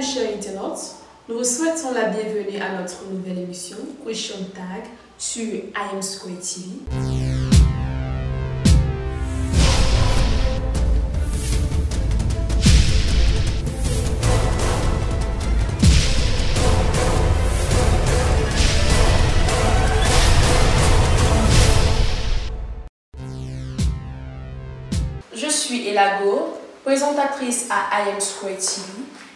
chers internautes, nous vous souhaitons la bienvenue à notre nouvelle émission Question Tag sur IM Square TV. Je suis Elago, présentatrice à IM Square TV,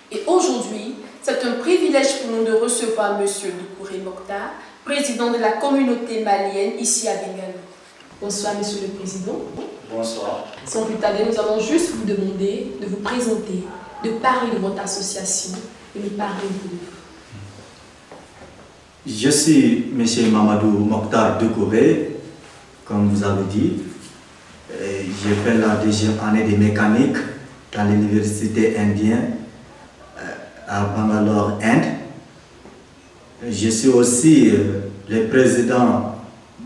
et aujourd'hui, c'est un privilège pour nous de recevoir M. Doucouré Mokhtar, président de la communauté malienne ici à Bengalo. Bonsoir Monsieur le Président. Bonsoir. Sans plus tarder, nous allons juste vous demander de vous présenter, de parler de votre association et de parler de vous. Je suis M. Mamadou Mokhtar Doucouré, comme vous avez dit. J'ai fait la deuxième année de mécanique dans l'université indienne à Bangalore, Inde. Je suis aussi le président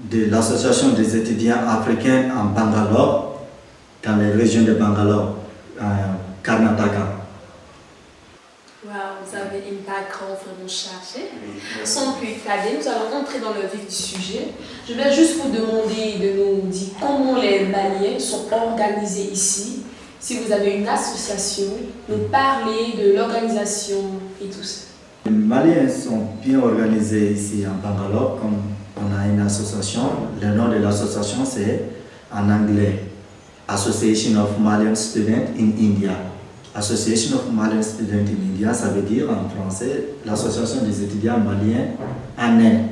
de l'association des étudiants africains en Bangalore, dans les régions de Bangalore, Karnataka. Wow, vous avez une background vraiment chargée. Sans plus tarder, nous allons entrer dans le vif du sujet. Je vais juste vous demander de nous dire comment les Maliens sont organisés ici. Si vous avez une association, nous parler de l'organisation et tout ça. Les Maliens sont bien organisés ici en Bangalore, comme on a une association. Le nom de l'association c'est en anglais Association of Malian Students in India. Association of Malian Students in India, ça veut dire en français l'association des étudiants maliens en Inde.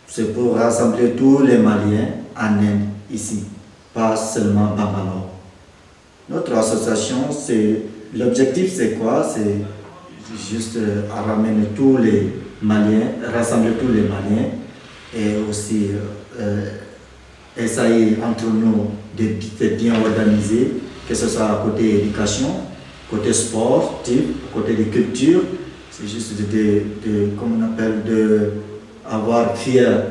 C'est pour rassembler tous les Maliens en Inde ici, pas seulement Bangalore. Notre association, l'objectif c'est quoi? C'est juste ramener tous les Maliens, rassembler tous les Maliens et aussi essayer entre nous de bien organiser, que ce soit côté éducation, côté sport, côté de culture. C'est juste comme on appelle, avoir fier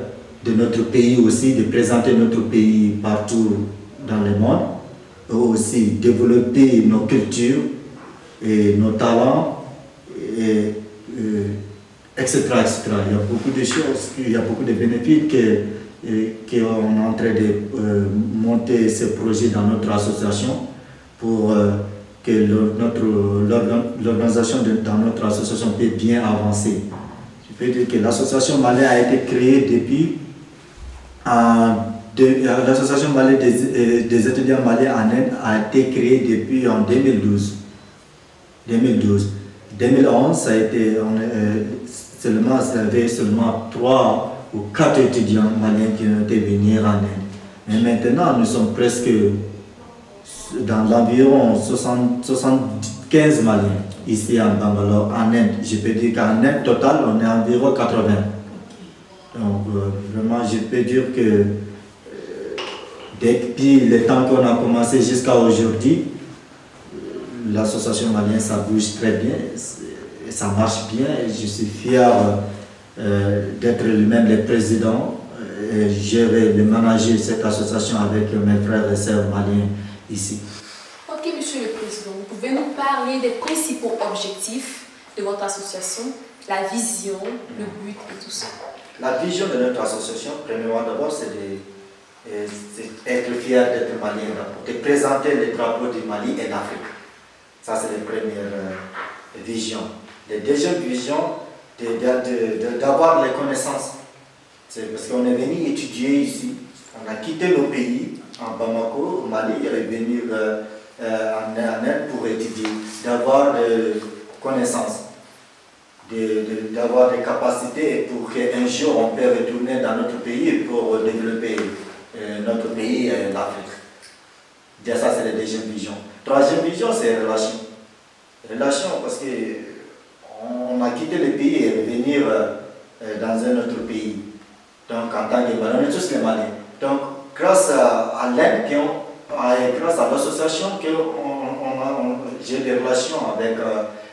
de notre pays aussi, de présenter notre pays partout dans le monde. Aussi développer nos cultures et nos talents, etc., etc. Il y a beaucoup de choses, il y a beaucoup de bénéfices qu'on est en train de monter ce projet dans notre association pour que l'organisation dans notre association puisse bien avancer. Je peux dire que l'association malienne a été créée depuis l'association malienne des étudiants maliens en Inde a été créée depuis en 2012. 2011, ça a été seulement 3 ou 4 étudiants maliens qui ont été venir en Inde. Mais maintenant, nous sommes presque dans l'environ 75 Maliens ici en Bangalore, en Inde. Je peux dire qu'en Inde total, on est environ 80. Donc vraiment, je peux dire que depuis le temps qu'on a commencé jusqu'à aujourd'hui, l'association malienne, ça bouge très bien, ça marche bien. Et je suis fier d'être lui-même le président et gérer, le manager de cette association avec mes frères et sœurs maliens ici. Ok, Monsieur le Président, vous pouvez nous parler des principaux objectifs de votre association, la vision, le but et tout ça? La vision de notre association, premièrement d'abord, c'est être fier d'être malien, de présenter les drapeaux du Mali et l'Afrique. Ça, c'est la première vision. La deuxième vision, d'avoir les connaissances. C'est parce qu'on est venu étudier ici. On a quitté nos pays, en Bamako, au Mali, et est venu en Inde pour étudier, d'avoir des connaissances, d'avoir des capacités pour qu'un jour on puisse retourner dans notre pays pour développer notre pays et l'Afrique. Déjà ça c'est la deuxième vision. Troisième vision c'est relation. Relation parce qu'on a quitté le pays et venir dans un autre pays. Donc en tant que Maliens, on est tous les Maliens. Donc grâce à l'aide, grâce à l'association, j'ai des relations avec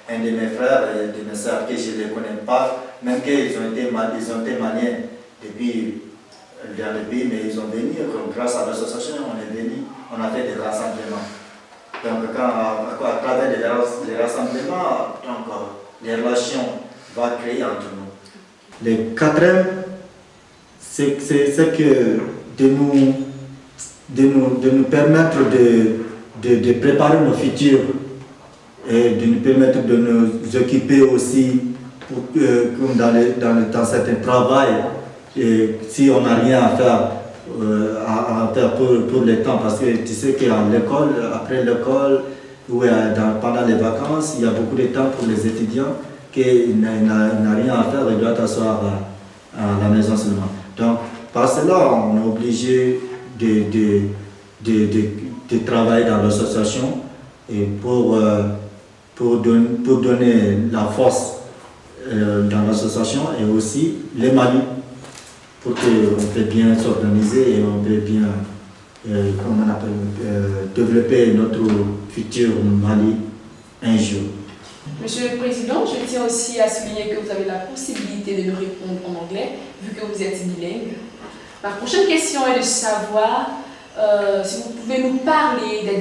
un de mes frères et de mes soeurs que je ne les connais pas, même qu'ils ont été Maliens depuis dans le pays, mais ils ont venu, grâce à l'association, on est venu, on a fait des rassemblements. Donc, à travers les rassemblements, donc, les relations vont créer entre nous. Le quatrième, c'est que de nous permettre de préparer nos futurs et de nous permettre de nous occuper aussi comme dans certains travail, si on n'a rien à faire pour le temps, parce que tu sais qu'à l'école, après l'école ou pendant les vacances, il y a beaucoup de temps pour les étudiants qu'il n'a rien à faire, il doit s'asseoir à la maison seulement. Donc par cela, on est obligé de travailler dans l'association et pour donner la force dans l'association et aussi les Mali pour qu'on puisse bien s'organiser et on peut bien développer notre futur Mali un jour. Monsieur le Président, je tiens aussi à souligner que vous avez la possibilité de nous répondre en anglais, vu que vous êtes bilingue. Ma prochaine question est de savoir si vous pouvez nous parler des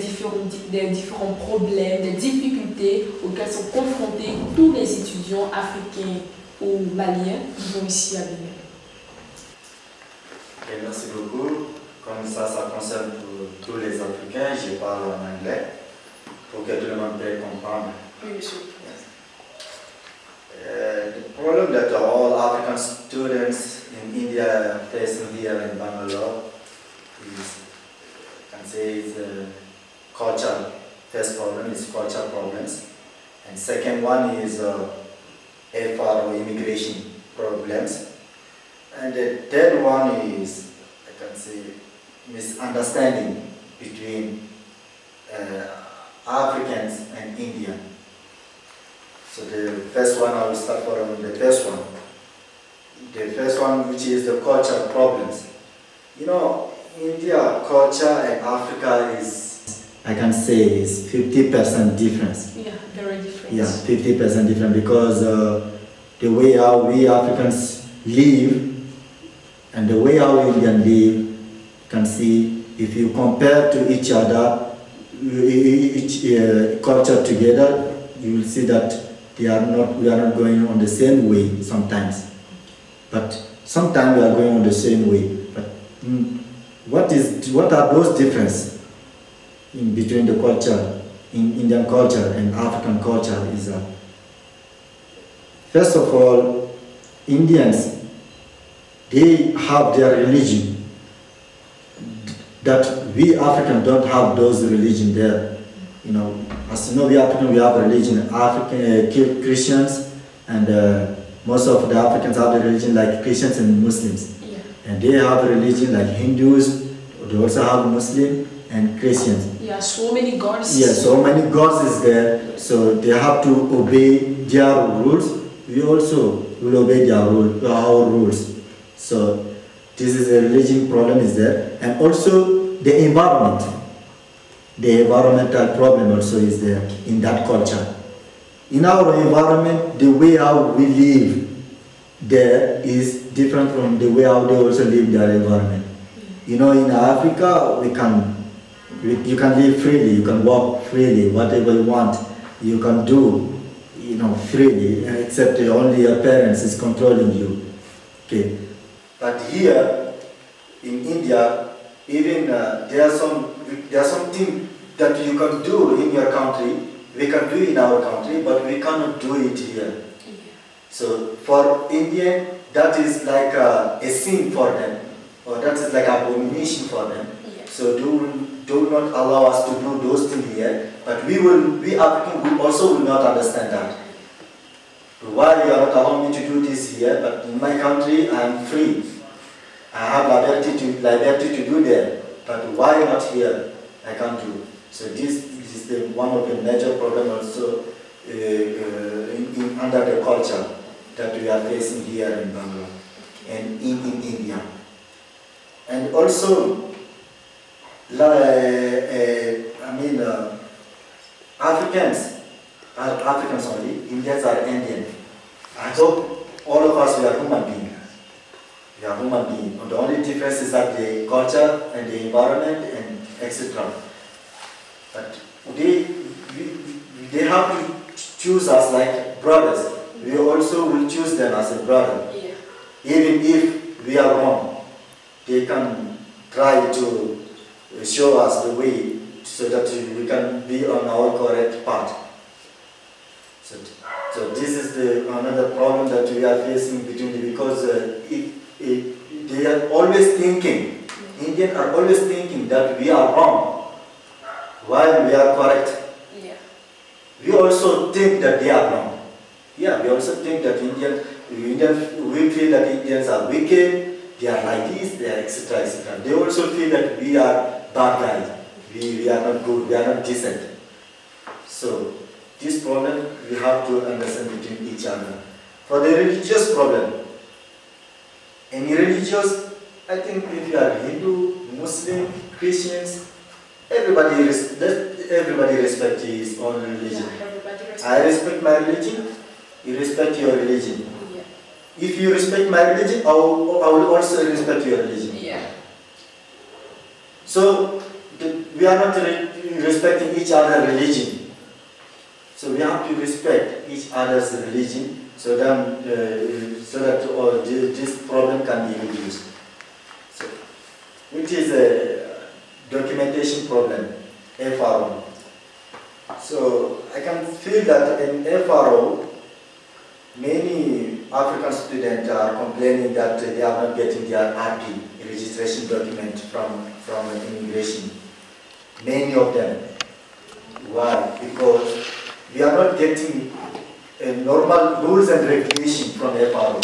différents problèmes, des difficultés auxquelles sont confrontés tous les étudiants africains ou maliens qui vont ici à Bénin. Okay, merci beaucoup. Comme ça concerne tous les Africains, je parle en anglais pour que tout le monde puisse comprendre. Oui, monsieur. The problem that all African students in India facing here in Bangalore is, I can say, is culture. First problem is culture problems, and second one is FR or immigration problems, and the third one is, I can say, misunderstanding between Africans and Indians. So the first one, I will start from the first one. The first one, which is the cultural problems. You know, India culture and Africa is, I can say, is 50% difference. Yeah, very different. Yeah, 50% different because the way how we Africans live and the way how Indians live, you can see if you compare to each other, each culture together, you will see that we are not going on the same way sometimes, but sometimes we are going on the same way. But what are those differences in between the culture, in Indian culture and African culture is that, first of all, Indians, they have their religion that we Africans don't have those religion there. You know, as you know, we African, we have a religion, African Christians, and most of the Africans have the religion like Christians and Muslims. Yeah. And they have a religion like Hindus, they also have Muslim and Christians. Yeah, so many gods. Yeah, so many gods is there, so they have to obey their rules. We also will obey our rules. So this is a religion problem is there, and also the environment. The environmental problem also is there in that culture. In our environment, the way how we live there is different from the way how they also live their environment. You know, in Africa, you can live freely, you can walk freely, whatever you want, you can do, you know, freely, except only your parents is controlling you. Okay. But here in India, even there are some things that you can do in your country, we can do in our country, but we cannot do it here. Yeah. So for Indian, that is like a sin for them, or that is like an abomination for them. Yeah. So do not allow us to do those things here, but we Africans also will not understand that. Why you are not allowing me to do this here, but in my country I am free. I have liberty to do there, but why not here? I can't do. So this is one of the major problems also under the culture that we are facing here in Bangalore and in India. And also, Africans only, Indians are Indian. I hope all of us, we are human beings. We are human beings. The only difference is that the culture and the environment and etc. But they have to choose us like brothers, we also will choose them as a brother. Yeah. Even if we are wrong, they can try to show us the way so that we can be on our correct path. So this is another problem that we are facing because they are always thinking, Indians are always thinking that we are wrong while we are correct. Yeah. We also think that they are wrong. Yeah, we also think that we feel that Indians are wicked, they are like this, they are etc. etc. They also feel that we are bad guys, we are not good, we are not decent. So this problem we have to understand between each other. For the religious problem, any religious, I think if you are Hindu, Muslim, Christians, everybody respects his own religion. I respect my religion, you respect your religion. Yeah. If you respect my religion, I will also respect your religion. Yeah. So we are not respecting each other's religion. So we have to respect each other's religion so that this problem can be reduced. So, which is a documentation problem, FRO. So I can feel that in FRO, many African students are complaining that they are not getting their RP, registration document from immigration. Many of them. Why? Because we are not getting normal rules and regulations from FRO.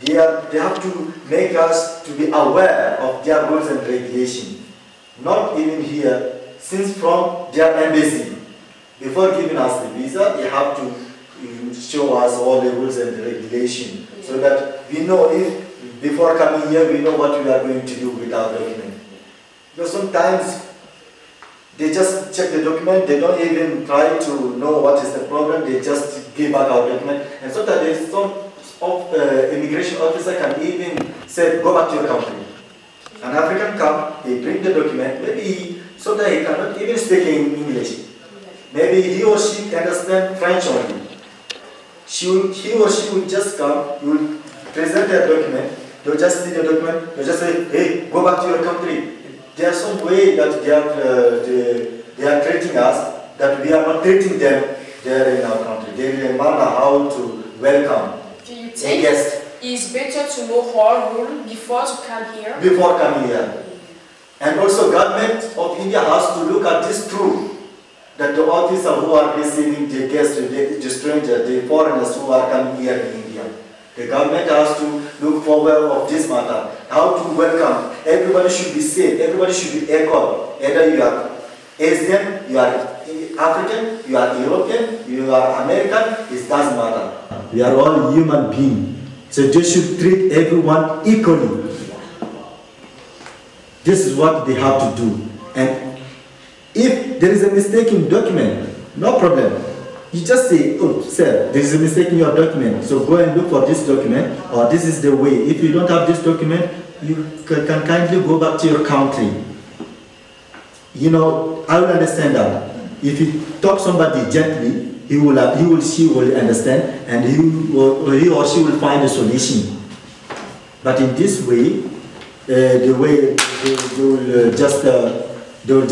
They have to make us to be aware of their rules and regulations. Not even here, since from their embassy. Before giving us the visa, they have to show us all the rules and regulations, so that we know if before coming here we know what we are going to do with our document. Because sometimes they just check the document, they don't even try to know what is the problem, they just give back our document. And sometimes some immigration officer can even say, go back to your country. An African come, he bring the document, maybe sometimes he cannot even speak in English. Maybe he or she understand French only. He or she will just come, you will present their document, they'll just see the document, they'll just say, hey, go back to your country. There's some way that they are treating us that we are not treating them there in our country. There is a manner how to welcome Do you a think guest. it's better to know our rule before to come here? Before coming here. And also government of India has to look at this too. That the officer who are receiving the guests, the strangers, the foreigners who are coming here in India, the government has to look forward of this matter, how to welcome. Everybody should be safe, everybody should be equal. Either you are Asian, you are African, you are European, you are American, it doesn't matter. We are all human beings, so they should treat everyone equally. This is what they have to do. And if there is a mistake in document, no problem. You just say, oh, sir, there is a mistake in your document, so go and look for this document, or this is the way. If you don't have this document, you can kindly go back to your country. You know, I will understand that. If you talk somebody gently, she will understand, and he or she will find a solution. But in this way, the way they will just answer they'll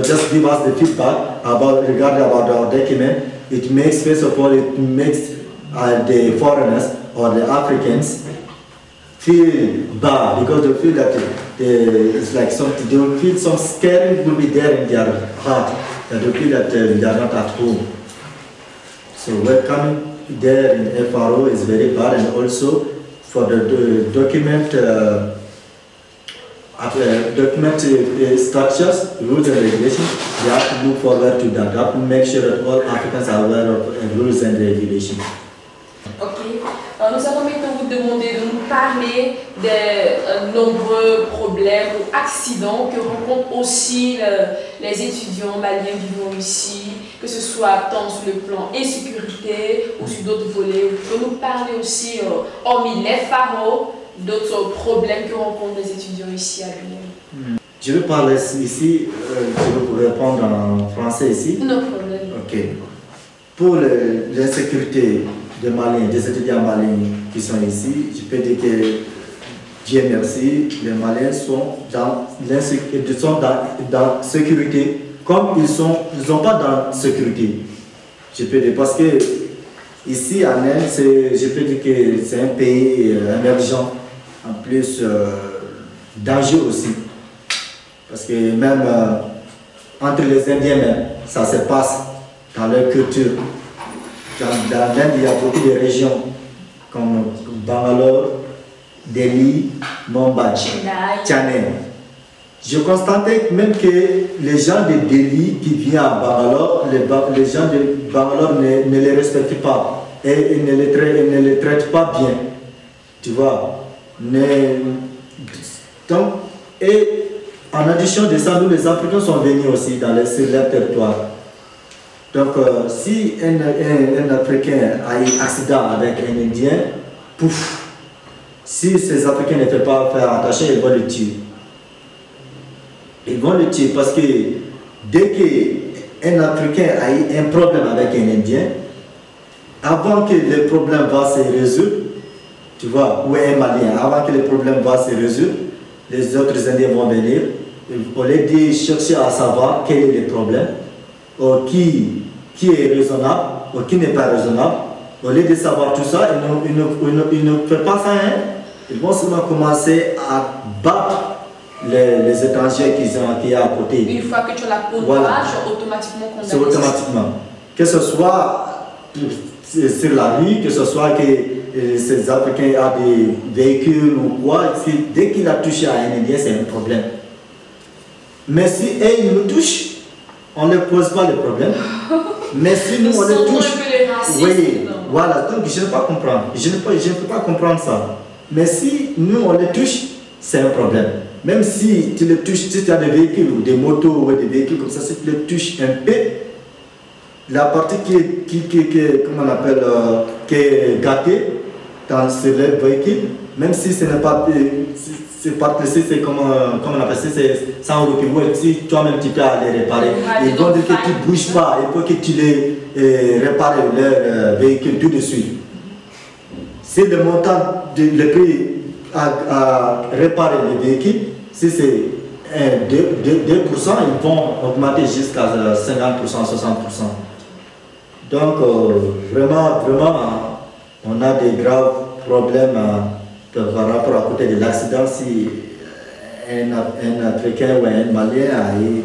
just give us the feedback regarding our document. It makes, first of all, it makes the foreigners or the Africans feel bad, because they feel that it's like something, they will feel some scaring will be there in their heart, that they feel that they are not at home. So welcoming there in FRO is very bad, and also for the document structures, rules and regulations, they have to look forward to that. They have to make sure that all Africans are aware of rules and regulations. Ok. Nous avons maintenant vous demander de nous parler des nombreux problèmes ou accidents que rencontrent aussi les étudiants maliens vivant ici, que ce soit tant sur le plan insécurité ou sur d'autres volets. Vous pouvez nous parler aussi, hormis les FARO, d'autres problèmes que rencontrent les étudiants ici à l'UNIM. Je vais parler ici, je vais répondre en français ici. No problème. Ok. Pour l'insécurité des Maliens, des étudiants maliens qui sont ici, je peux dire que Dieu merci, les Maliens sont dans sécurité comme ils sont pas dans sécurité. Je peux dire parce que ici en Inde, je peux dire que c'est un pays émergent, en plus dangereux aussi. Parce que même entre les Indiens, même, ça se passe dans leur culture. Dans l'Inde, il y a beaucoup de régions comme Bangalore, Delhi, Mumbai, Chennai. Je constatais même que les gens de Delhi qui viennent à Bangalore, les gens de Bangalore ne les respectent pas et ne les traitent pas bien. Tu vois. Donc, et en addition de ça, nous les Africains sont venus aussi sur leur territoire. Donc, si un Africain a eu un accident avec un Indien, pouf, si ces Africains ne peuvent pas faire attention, ils vont le tuer. Ils vont le tuer parce que dès qu'un Africain a eu un problème avec un Indien, avant que le problème va se résoudre, tu vois, ou un Malien, avant que le problème va se résoudre, les autres Indiens vont venir, au lieu de chercher à savoir quel est le problème, ou qui est raisonnable, ou qui n'est pas raisonnable. Au lieu de savoir tout ça, ils ne font pas ça. Hein? Ils vont seulement commencer à battre les étrangers qui sont à côté. Une fois que tu as la peau noire, automatiquement condamné. C'est automatiquement. Que ce soit sur la rue, que ce soit que ces Africains aient des véhicules ou quoi, dès qu'il a touché à un Indien, c'est un problème. Mais si ils nous touchent, on ne pose pas le problème. Mais si nous on les touche, oui, voilà, donc je ne peux pas comprendre. Je ne peux pas comprendre ça. Mais si nous on les touche, c'est un problème. Même si tu les touches, si tu as des véhicules ou des motos ou des véhicules comme ça, si tu les touches un peu, la partie comment on appelle, qui est gâtée dans ce véhicule, même si ce n'est pas c'est comment on appelle ça, c'est 100 € que si toi-même tu peux aller réparer, ils vont dire que tu ne bouges pas, il faut que tu les répares leur véhicule tout de suite. Si le montant le prix à réparer le véhicule, si c'est 2%, ils vont augmenter jusqu'à 50%, 60%. Donc vraiment, on a des graves problèmes par rapport à côté de l'accident. Si un Africain ou un Malien a eu,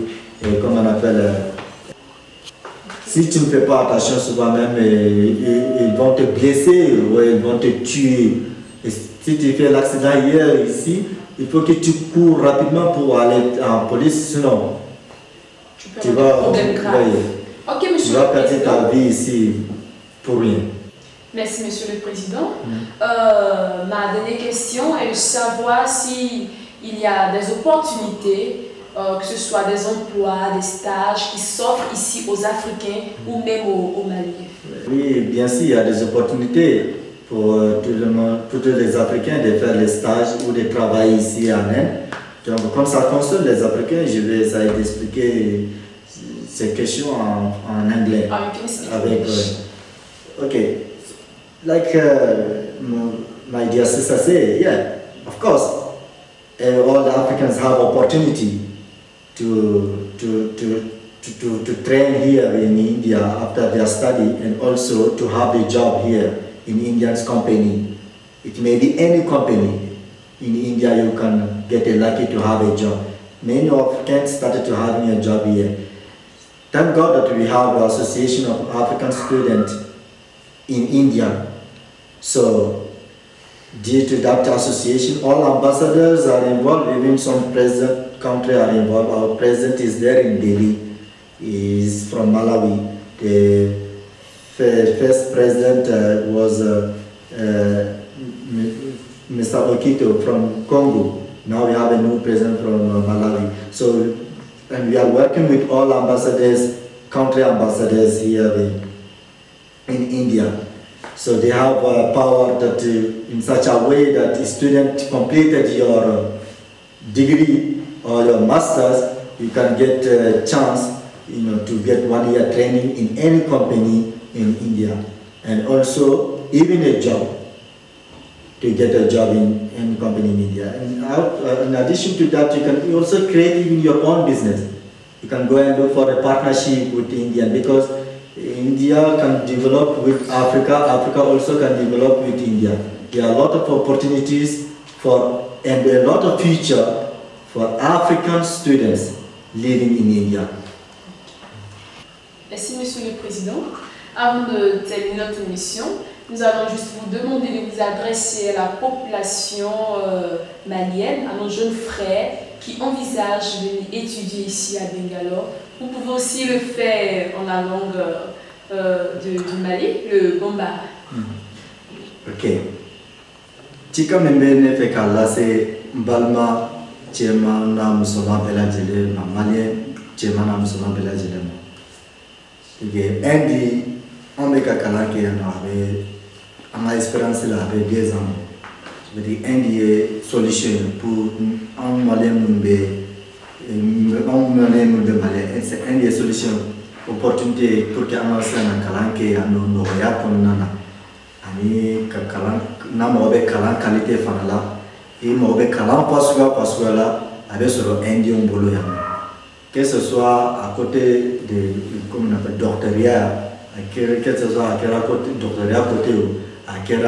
comment on appelle, si tu ne fais pas attention souvent même, ils vont te blesser ou ils vont te tuer. Et si tu fais l'accident hier ici, il faut que tu cours rapidement pour aller en police, sinon tu vas perdre ta vie ici pour rien. Merci, Monsieur le Président. Ma dernière question est de savoir s'il y a des opportunités, que ce soit des emplois, des stages qui s'offrent ici aux Africains ou même aux Maliens. Oui, bien sûr, il y a des opportunités pour tous les Africains de faire les stages ou de travailler ici en Inde. Donc, comme ça concerne les Africains, je vais essayer d'expliquer ces questions en anglais. Okay. Like my dear sister said, yeah, of course, all the Africans have opportunity to train here in India after their study and also to have a job here in Indian's company. It may be any company in India you can get lucky to have a job. Many Africans started to having a job here. Thank God that we have the Association of African Students in India. So, due to that association, all ambassadors are involved, even some president country are involved. Our president is there in Delhi. He is from Malawi. The first president was Mr. Okito from Congo. Now we have a new president from Malawi. So, and we are working with all ambassadors, country ambassadors here in India. So they have power that in such a way that the student completed your degree or your master's, you can get a chance, to get 1 year training in any company in India, and also even a job, to get a job in any company in India. And in addition to that, you can also create even your own business. You can go and look for a partnership with India, because India can develop with Africa, Africa also can develop with India. There are a lot of opportunities and a lot of future for African students living in India. Merci Monsieur le Président. Avant de terminer notre émission, nous allons juste vous demander de vous adresser à la population malienne, à nos jeunes frères qui envisagent de venir étudier ici à Bangalore. Vous pouvez aussi le faire en la langue du Mali, le Bambara. Ok. Tika membene fe kala se balma chema na musoma bela jele ma malien chema na musoma bela jele ma. Tige endi ameka kala ke na ave ama espérance la ave 2 ans. Je veux dire endi solution pour un malien mumbe c'est une solution, opportunité pour que nous soyons calanqués à nos noyaux comme nana. Ani calan, n'a mauvais calan qualité fanala, et mauvais calan parce que là, avec ce indien boulot. Que ce soit à côté de, comme on appelle, doctorat, que ce soit à quel côté doctorat côté ou à quel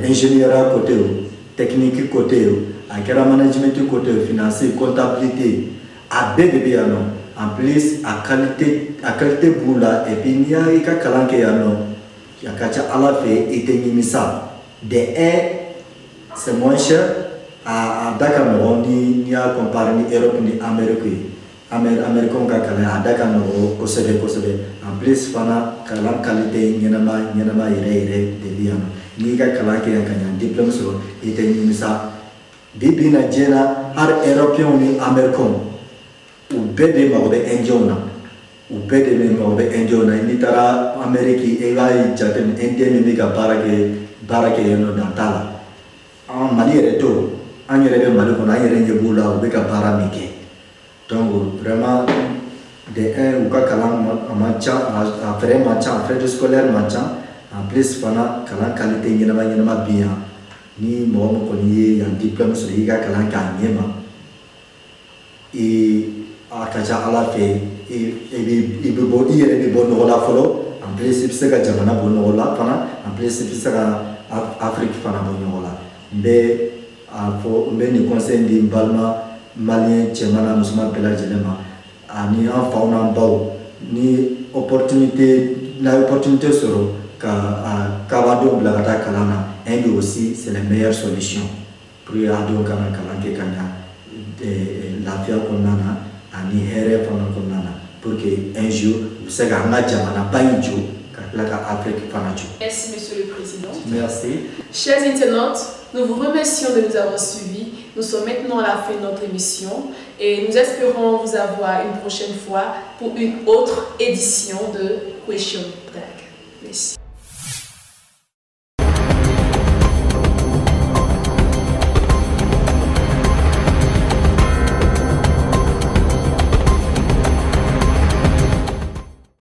ingénieur à côté ou technique côté ou à quel management côté financier, comptabilité, à bébé en plus à qualité boula et puis il y a un calanque il y a à la fait et tenimisa de c'est moins cher à Dakar on y a comparé ni Europe ni Amérique américain à Dakar au Sébé en plus fana calan qualité n'y en a ire de bien ni ka calanque un diplôme sur et tenimisa bibi na jena har européen ni américain ou bébé mauvais indien ou bébé mauvais indien ni tara amérique et va y jaten indien ni ka barake no dantala en mali reto en yere mali ko na yere nyebula ou be ka paramike donc vraiment de un ou ka kalam matcha après matcha après de scolaire matcha en plus fana kalan qualité ni na bien ni mo ko ni ya diplôme sur yi ka kalan ka nyema et akacha ala fe e be bo ire be bo no la folo en principe c'est ka jamana bo no la fana en principe c'est ka Afrique fana bo no la be fo be ni conseil di balma malien chemana musma pela jelema ani en fauna baw ni opportunité soro ka kawado blagata kalana et aussi c'est la meilleure solution pour ado kana kalanke kanya la fia konana ani here fana konana pour que un jour c'est ga nga jamana banjo la Afrique fanacho. Merci Monsieur le Président. Merci. Chers internautes, nous vous remercions de nous avoir suivis. Nous sommes maintenant à la fin de notre émission et nous espérons vous avoir une prochaine fois pour une autre édition de Question Tag. Merci.